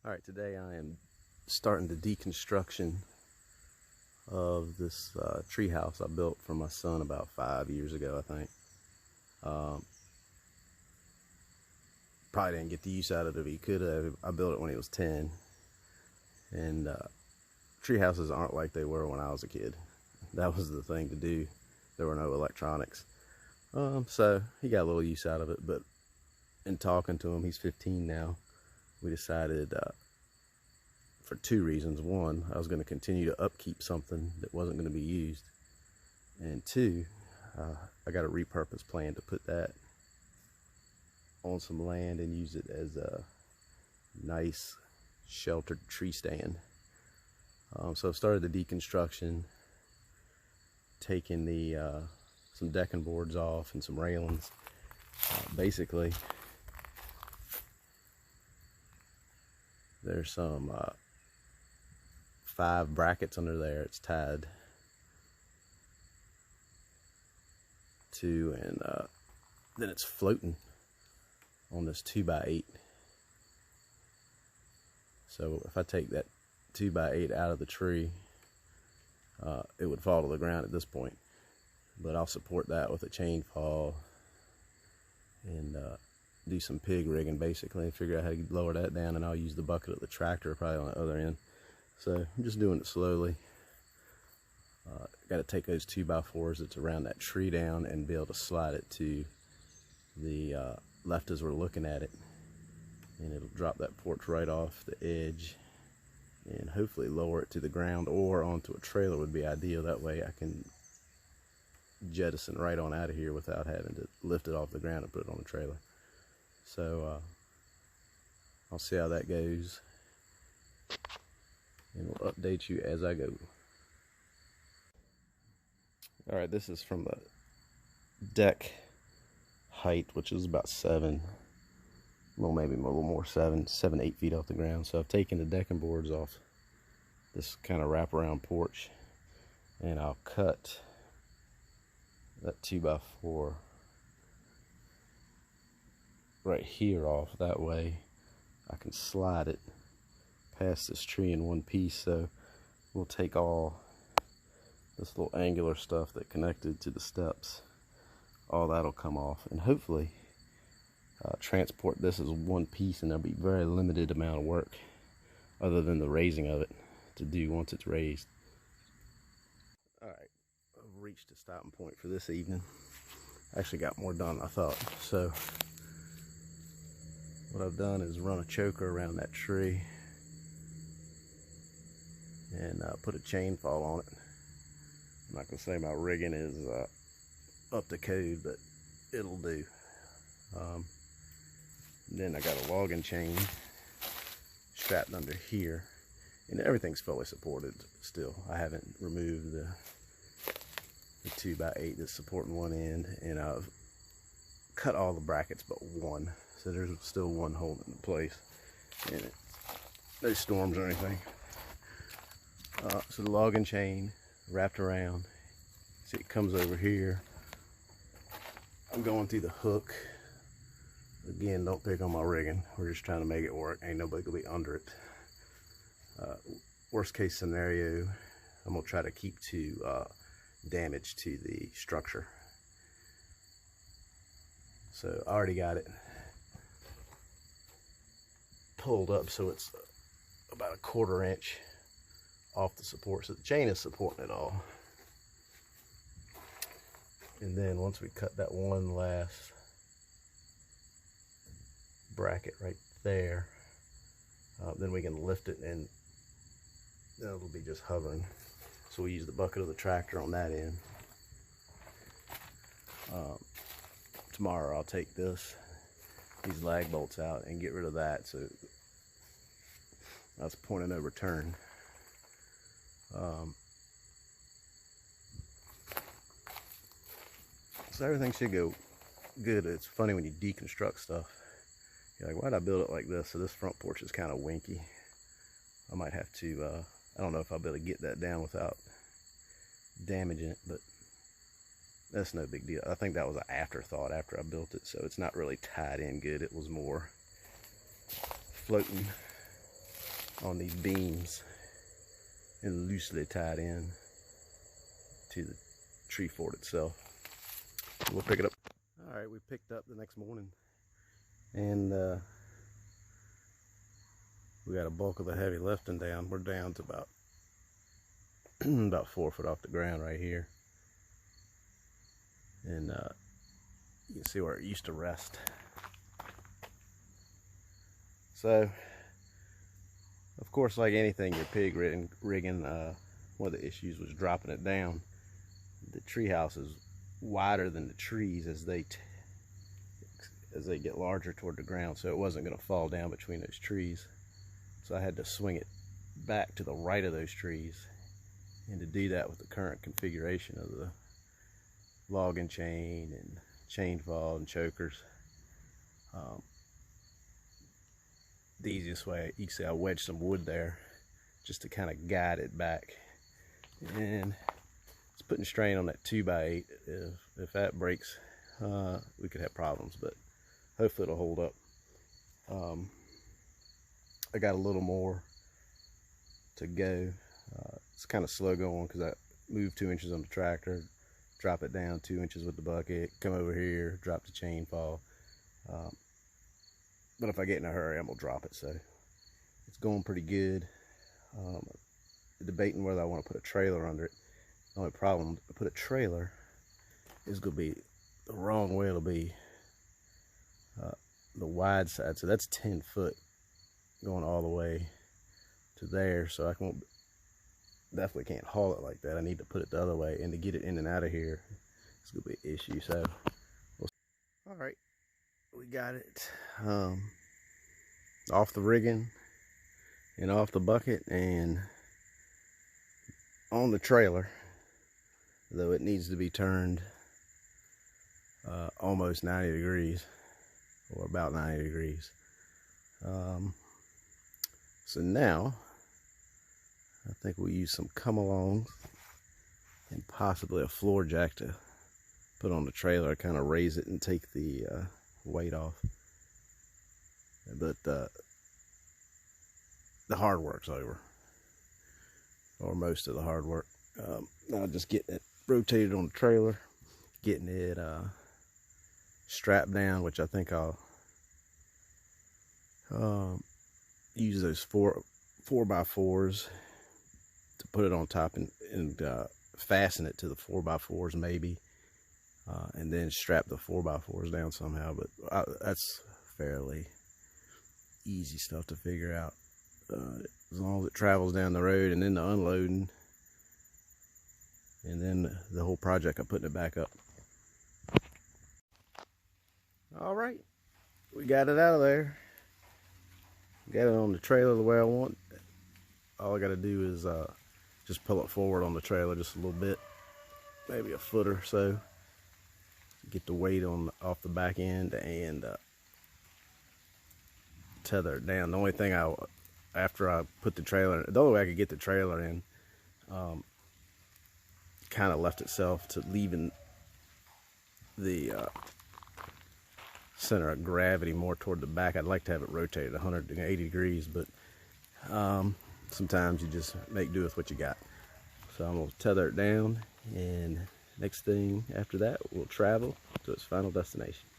Alright, today I am starting the deconstruction of this treehouse I built for my son about 5 years ago, I think. Probably didn't get the use out of it if he could have. I built it when he was 10. And treehouses aren't like they were when I was a kid. That was the thing to do. There were no electronics. So he got a little use out of it, but in talking to him, he's 15 now, we decided for two reasons. One, I was going to continue to upkeep something that wasn't going to be used. And two, I got a repurpose plan to put that on some land and use it as a nice sheltered tree stand. So I started the deconstruction, taking the some decking boards off and some railings. Basically, there's some 5 brackets under there it's tied to, and then it's floating on this 2x8. So if I take that 2x8 out of the tree, it would fall to the ground at this point. But I'll support that with a chain fall and do some pig rigging, basically, and figure out how to lower that down, and I'll use the bucket of the tractor probably on the other end. So I'm just doing it slowly. Got to take those 2x4s that's around that tree down and be able to slide it to the left as we're looking at it, and it'll drop that porch right off the edge and hopefully lower it to the ground or onto a trailer would be ideal. That way I can jettison right on out of here without having to lift it off the ground and put it on a trailer. So I'll see how that goes, and we'll update you as I go. Alright, this is from the deck height, which is about 7, well, maybe a little more, 7, 8 feet off the ground. So I've taken the decking boards off this kind of wraparound porch, and I'll cut that 2x4 right here off. That way I can slide it past this tree in one piece. So we'll take all this little angular stuff that connected to the steps, all that'll come off, and hopefully transport this as one piece, and there'll be very limited amount of work other than the raising of it to do once it's raised. Alright, I've reached a stopping point for this evening. I actually got more done than I thought. So what I've done is run a choker around that tree and put a chain fall on it. I'm not going to say my rigging is up to code, but it'll do. Then I got a logging chain strapped under here, and everything's fully supported still. I haven't removed the 2x8 that's supporting one end, and I've cut all the brackets but one, so there's still one holding in place, and no storms or anything. So the logging chain wrapped around, see it comes over here. I'm going through the hook. Again, don't pick on my rigging. We're just trying to make it work. Ain't nobody gonna be under it. Worst case scenario, I'm gonna try to keep to damage to the structure. So I already got it pulled up so it's about 1/4 inch off the support, so the chain is supporting it all. And then once we cut that one last bracket right there, then we can lift it and it'll be just hovering. So we use the bucket of the tractor on that end. Tomorrow I'll take these lag bolts out and get rid of that, so that's point of no return. So everything should go good. It's funny when you deconstruct stuff, you're like, why'd I build it like this? So this front porch is kind of winky. I might have to, I don't know if I'll be able to get that down without damaging it, but that's no big deal. I think that was an afterthought after I built it, so it's not really tied in good. It was more floating on these beams and loosely tied in to the tree fort itself. We'll pick it up. All right, we picked up the next morning, and we got a bulk of the heavy lifting down. We're down to about about 4 foot off the ground right here, and you can see where it used to rest. So, of course, like anything you're pig rigging, one of the issues was dropping it down. The treehouse is wider than the trees as they get larger toward the ground, so it wasn't going to fall down between those trees. So I had to swing it back to the right of those trees, and to do that with the current configuration of the logging chain and chain fall and chokers, the easiest way, you can see I wedged some wood there just to kind of guide it back, and it's putting strain on that 2x8. If that breaks, we could have problems, but hopefully it'll hold up. I got a little more to go. It's kind of slow going because I moved 2 inches on the tractor, drop it down 2 inches with the bucket, come over here, drop the chain fall. But if I get in a hurry, I'm gonna drop it. So it's going pretty good. Debating whether I want to put a trailer under it. The only problem to put a trailer is gonna be the wrong way. It'll be the wide side. So that's 10 foot going all the way to there. So I definitely can't haul it like that. I need to put it the other way, and to get it in and out of here, it's gonna be an issue. So all right, we got it off the rigging and off the bucket and on the trailer, though it needs to be turned almost 90 degrees, or about 90 degrees. So now I think we'll use some come-alongs and possibly a floor jack to put on the trailer, kind of raise it and take the weight off. But the hard work's over, or most of the hard work. Now just getting it rotated on the trailer, getting it strapped down, which I think I'll use those 4x4s to put it on top and fasten it to the 4x4s maybe, and then strap the 4x4s down somehow. But that's fairly easy stuff to figure out, as long as it travels down the road, and then the unloading, and then the whole project of putting it back up. All right, we got it out of there. Got it on the trailer the way I want. All I got to do is just pull it forward on the trailer just a little bit, maybe a foot or so. Get the weight off the back end and tether it down. The only thing after I put the trailer, the only way I could get the trailer in, kind of left itself to leaving the center of gravity more toward the back. I'd like to have it rotated 180 degrees, but sometimes you just make do with what you got. So I'm gonna tether it down, and next thing after that, we'll travel to its final destination.